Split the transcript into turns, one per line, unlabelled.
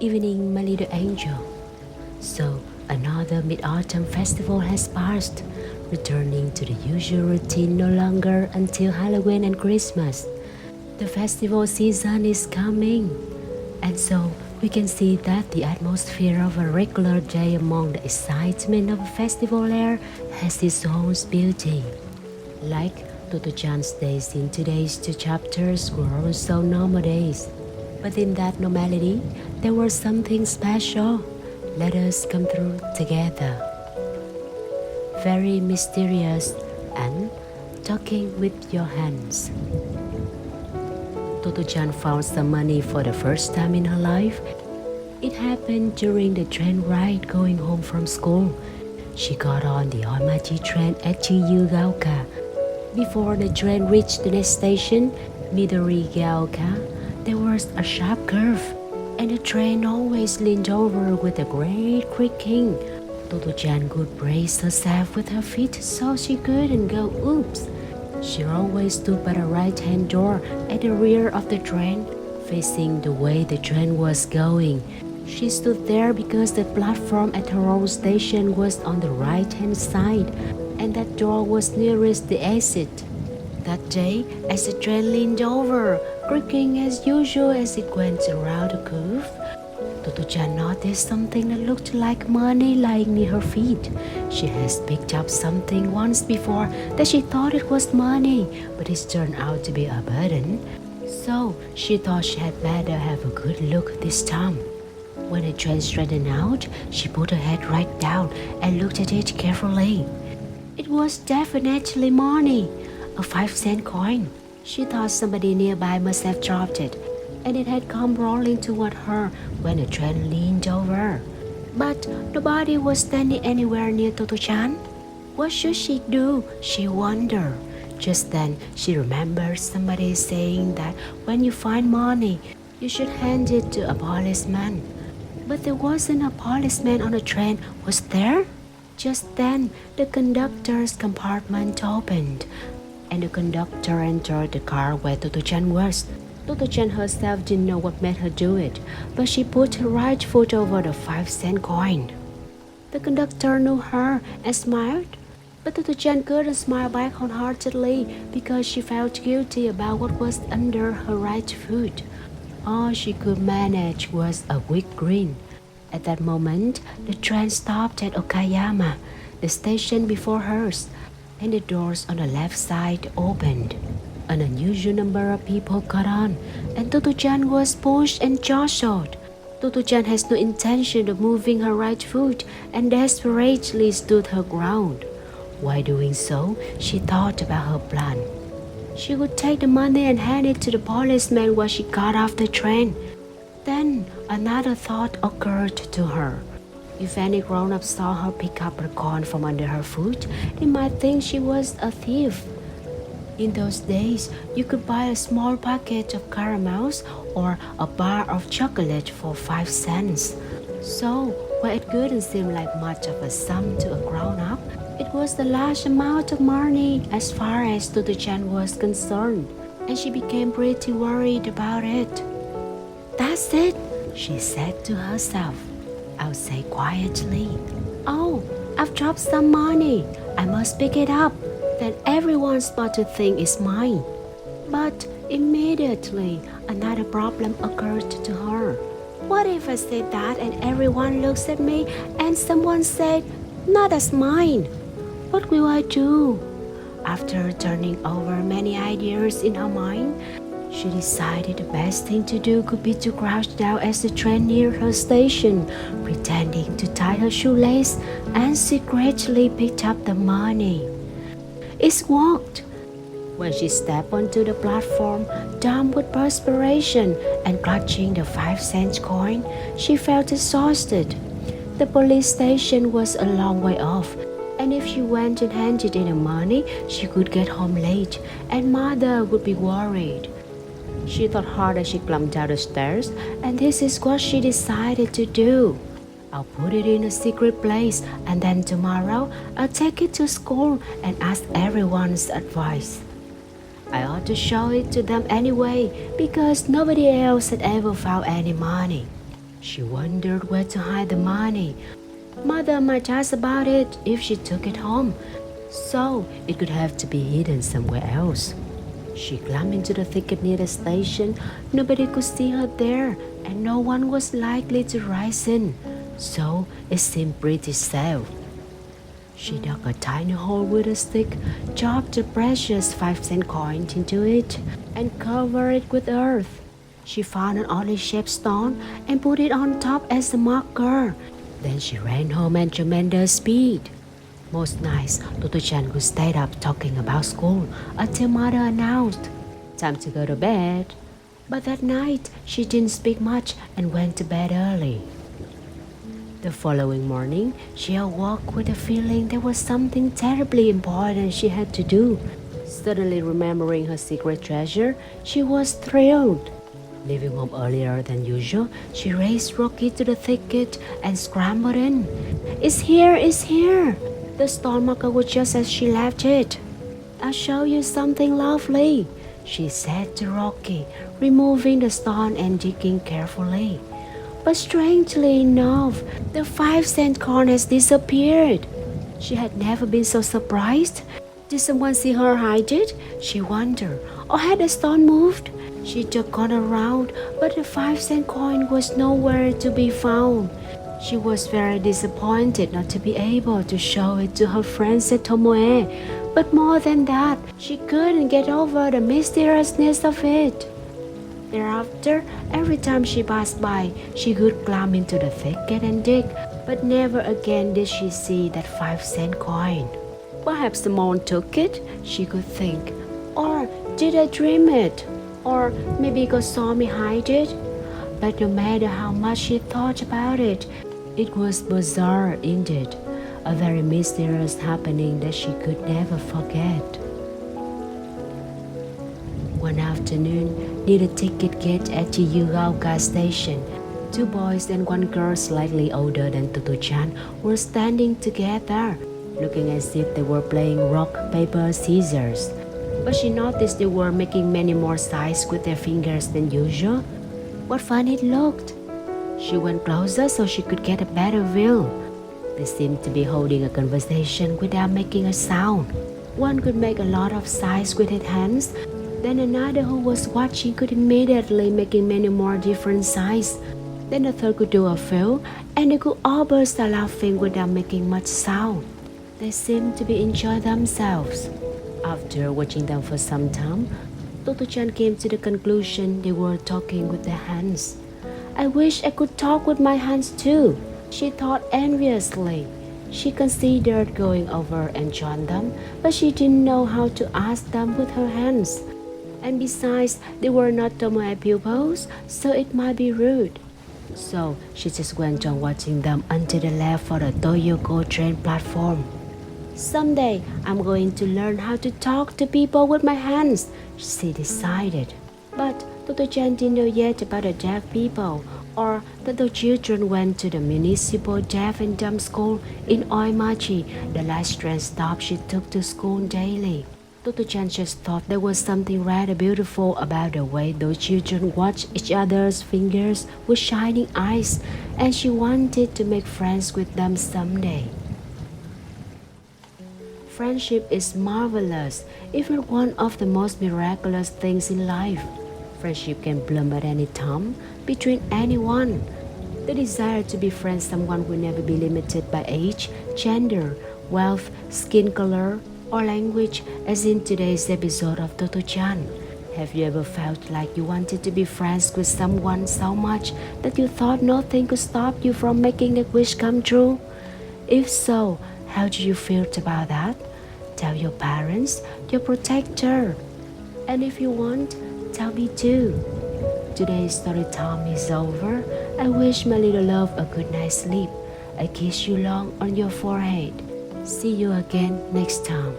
Evening, my little angel. So, another Mid-Autumn festival has passed, returning to the usual routine no longer until Halloween and Christmas. The festival season is coming, and so we can see that the atmosphere of a regular day among the excitement of a festival air has its own beauty. Like Tottochan's days in today's two chapters were also normal days. But in that normality, there was something special. Let us come through together. Very mysterious and talking with your hands. Tottochan found some money for the first time in her life. It happened during the train ride going home from school. She got on the Oimachi train at Chiyugaoka. Before the train reached the next station, Midorigaoka, there was a sharp curve, and the train always leaned over with a great creaking. Tottochan could brace herself with her feet so she couldn't go oops. She always stood by the right-hand door at the rear of the train, facing the way the train was going. She stood there because the platform at her own station was on the right-hand side, and that door was nearest the exit. That day, as the train leaned over, creaking as usual as it went around the curve, Tottochan noticed something that looked like money lying near her feet. She has picked up something once before that she thought it was money, but it turned out to be a burden. So she thought she had better have a good look this time. When the train straightened out, she put her head right down and looked at it carefully. It was definitely money, a 5-cent coin. She thought somebody nearby must have dropped it, and it had come rolling toward her when the train leaned over. But nobody was standing anywhere near Tottochan. What should she do? She wondered. Just then, she remembered somebody saying that when you find money, you should hand it to a policeman. But there wasn't a policeman on the train, was there? Just then, the conductor's compartment opened, and the conductor entered the car where Tottochan was. Tottochan herself didn't know what made her do it, but she put her right foot over the 5-cent coin. The conductor knew her and smiled, but Tottochan couldn't smile back wholeheartedly because she felt guilty about what was under her right foot. All she could manage was a weak grin. At that moment, the train stopped at Okayama, the station before hers, and the doors on the left side opened. An unusual number of people got on, and Tottochan was pushed and jostled. Tottochan has no intention of moving her right foot and desperately stood her ground. While doing so, she thought about her plan. She would take the money and hand it to the policeman while she got off the train. Then another thought occurred to her. If any grown-up saw her pick up the coin from under her foot, they might think she was a thief. In those days, you could buy a small packet of caramels or a bar of chocolate for 5 cents. So, while it couldn't seem like much of a sum to a grown-up, it was a large amount of money as far as Tottochan was concerned, and she became pretty worried about it. "That's it," she said to herself. "I'll say quietly, 'Oh, I've dropped some money. I must pick it up. Then everyone's about to think it's mine.'" But immediately, another problem occurred to her. What if I say that and everyone looks at me and someone said, "No, that's mine"? What will I do? After turning over many ideas in her mind, she decided the best thing to do could be to crouch down as the train neared her station, pretending to tie her shoelace, and secretly picked up the money. It worked. When she stepped onto the platform, damp with perspiration and clutching the 5-cent coin, she felt exhausted. The police station was a long way off, and if she went and handed in the money, she could get home late, and mother would be worried. She thought hard as she climbed down the stairs, and this is what she decided to do. "I'll put it in a secret place, and then tomorrow I'll take it to school and ask everyone's advice. I ought to show it to them anyway, because nobody else had ever found any money." She wondered where to hide the money. Mother might ask about it if she took it home, so it could have to be hidden somewhere else. She climbed into the thicket near the station. Nobody could see her there, and no one was likely to rise in, so it seemed pretty safe. She dug a tiny hole with a stick, chopped a precious 5-cent coin into it, and covered it with earth. She found an oddly shaped stone and put it on top as a marker. Then she ran home at tremendous speed. Most nights, Totto-chan would stay up talking about school until mother announced, "Time to go to bed." But that night, she didn't speak much and went to bed early. The following morning, she awoke with a feeling there was something terribly important she had to do. Suddenly remembering her secret treasure, she was thrilled. Leaving home earlier than usual, she raced Rocky to the thicket and scrambled in. "It's here, it's here!" The stone marker was just as she left it. "I'll show you something lovely," she said to Rocky, removing the stone and digging carefully. But strangely enough, the 5-cent coin has disappeared. She had never been so surprised. Did someone see her hide it? She wondered. Or had the stone moved? She took on around, but the 5-cent coin was nowhere to be found. She was very disappointed not to be able to show it to her friends at Tomoe. But more than that, she couldn't get over the mysteriousness of it. Thereafter, every time she passed by, she would climb into the thicket and dig, but never again did she see that 5-cent coin. Perhaps someone took it, she could think. Or did I dream it? Or maybe God saw me hide it? But no matter how much she thought about it, it was bizarre indeed, a very mysterious happening that she could never forget. One afternoon, near the ticket gate at Chiyugaoka station, 2 boys and 1 girl slightly older than Totto-chan were standing together, looking as if they were playing rock, paper, scissors. But she noticed they were making many more signs with their fingers than usual. What fun it looked! She went closer so she could get a better view. They seemed to be holding a conversation without making a sound. One could make a lot of signs with his hands. Then another who was watching could immediately making many more different signs. Then the third could do a few, and they could all burst out laughing without making much sound. They seemed to be enjoying themselves. After watching them for some time, Totto-chan came to the conclusion they were talking with their hands. "I wish I could talk with my hands too," she thought enviously. She considered going over and join them, but she didn't know how to ask them with her hands. And besides, they were not Tomoe pupils, so it might be rude. So she just went on watching them until they left for the Toyoko train platform. "Someday I'm going to learn how to talk to people with my hands," she decided. But Totto-chan didn't know yet about the deaf people, or that the children went to the municipal deaf and dumb school in Oimachi, the last train stop she took to school daily. Totto-chan just thought there was something rather beautiful about the way those children watched each other's fingers with shining eyes, and she wanted to make friends with them someday. Friendship is marvelous, if not one of the most miraculous things in life. Friendship can bloom at any time, between anyone. The desire to befriend someone will never be limited by age, gender, wealth, skin color, or language, as in today's episode of Totto-chan. Have you ever felt like you wanted to be friends with someone so much that you thought nothing could stop you from making that wish come true? If so, how do you feel about that? Tell your parents, your protector. And if you want, tell me too. Today's story time is over. I wish my little love a good night's sleep. I kiss you long on your forehead. See you again next time.